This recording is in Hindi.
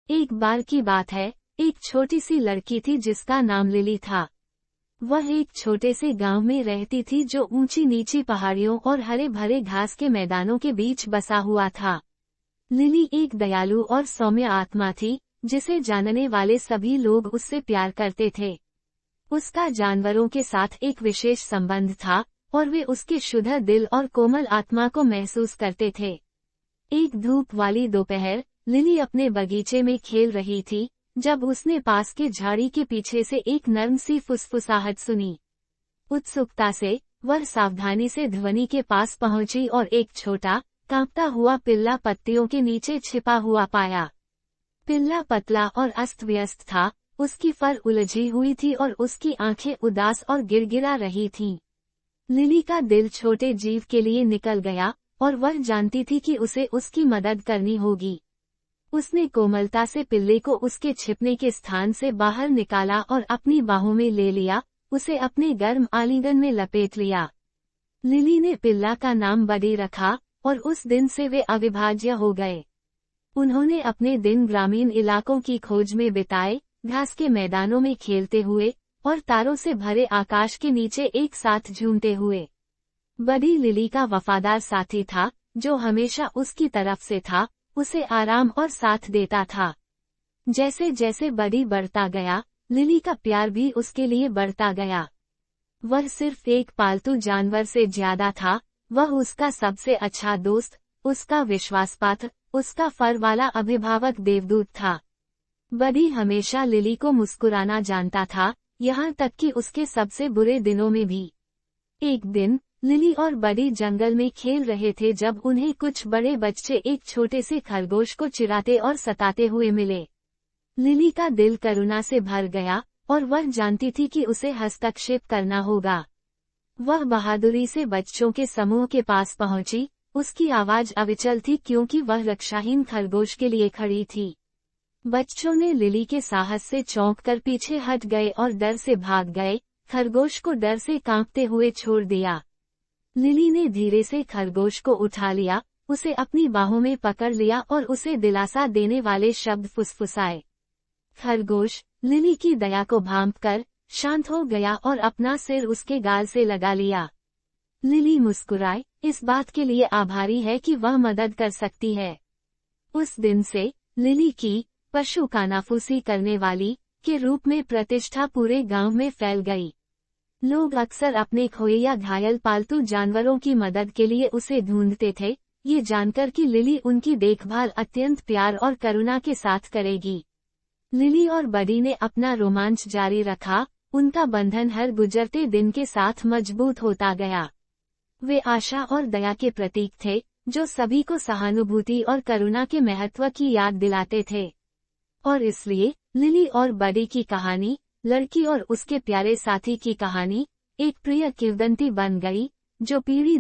एक बार की बात है, एक छोटी सी लड़की थी जिसका नाम लिली था। वह एक छोटे से गांव में रहती थी जो ऊंची नीची पहाड़ियों और हरे भरे घास के मैदानों के बीच बसा हुआ था। लिली एक दयालु और सौम्य आत्मा थी, जिसे जानने वाले सभी लोग उससे प्यार करते थे। उसका जानवरों के साथ एक विशेष संबंध था और वे उसके शुद्ध दिल और कोमल आत्मा को महसूस करते थे। एक धूप वाली दोपहर लिली अपने बगीचे में खेल रही थी जब उसने पास के झाड़ी के पीछे से एक नर्म सी फुसफुसाहट सुनी। उत्सुकता से वह सावधानी से ध्वनि के पास पहुंची और एक छोटा कांपता हुआ पिल्ला पत्तियों के नीचे छिपा हुआ पाया। पिल्ला पतला और अस्त व्यस्त था, उसकी फर उलझी हुई थी और उसकी आंखें उदास और गिड़गिड़ा रही थीं। लिली का दिल छोटे जीव के लिए निकल गया और वह जानती थी कि उसे उसकी मदद करनी होगी। उसने कोमलता से पिल्ले को उसके छिपने के स्थान से बाहर निकाला और अपनी बाहों में ले लिया, उसे अपने गर्म आलिंगन में लपेट लिया। लिली ने पिल्ला का नाम बडी रखा और उस दिन से वे अविभाज्य हो गए। उन्होंने अपने दिन ग्रामीण इलाकों की खोज में बिताए, घास के मैदानों में खेलते हुए और तारों से भरे आकाश के नीचे एक साथ झूमते हुए। बडी लिली का वफादार साथी था, जो हमेशा उसकी तरफ से था, उसे आराम और साथ देता था। जैसे जैसे बडी बढ़ता गया, लिली का प्यार भी उसके लिए बढ़ता गया। वह सिर्फ एक पालतू जानवर से ज्यादा था, वह उसका सबसे अच्छा दोस्त, उसका विश्वासपात्र, उसका फर वाला अभिभावक देवदूत था। बडी हमेशा लिली को मुस्कुराना जानता था, यहाँ तक कि उसके सबसे बुरे दिनों में भी। एक दिन लिली और बडी जंगल में खेल रहे थे जब उन्हें कुछ बड़े बच्चे एक छोटे से खरगोश को चिढ़ाते और सताते हुए मिले। लिली का दिल करुणा से भर गया और वह जानती थी कि उसे हस्तक्षेप करना होगा। वह बहादुरी से बच्चों के समूह के पास पहुंची, उसकी आवाज अविचल थी क्योंकि वह रक्षाहीन खरगोश के लिए खड़ी थी। बच्चों ने लिली के साहस से चौंक कर पीछे हट गए और डर से भाग गए, खरगोश को डर से कांपते हुए छोड़ दिया। लिली ने धीरे से खरगोश को उठा लिया, उसे अपनी बाहों में पकड़ लिया और उसे दिलासा देने वाले शब्द फुसफुसाए। खरगोश लिली की दया को भांपकर शांत हो गया और अपना सिर उसके गाल से लगा लिया। लिली मुस्कुराई, इस बात के लिए आभारी है कि वह मदद कर सकती है। उस दिन से लिली की पशु कानाफूसी करने वाली के रूप में प्रतिष्ठा पूरे गांव में फैल गई। लोग अक्सर अपने खोए या घायल पालतू जानवरों की मदद के लिए उसे ढूंढते थे, ये जानकर कि लिली उनकी देखभाल अत्यंत प्यार और करुणा के साथ करेगी। लिली और बडी ने अपना रोमांच जारी रखा, उनका बंधन हर गुजरते दिन के साथ मजबूत होता गया। वे आशा और दया के प्रतीक थे, जो सभी को सहानुभूति और करुणा के महत्व की याद दिलाते थे। और इसलिए लिली और बडी की कहानी, लड़की और उसके प्यारे साथी की कहानी, एक प्रिय किंवदंती बन गई, जो पीढ़ी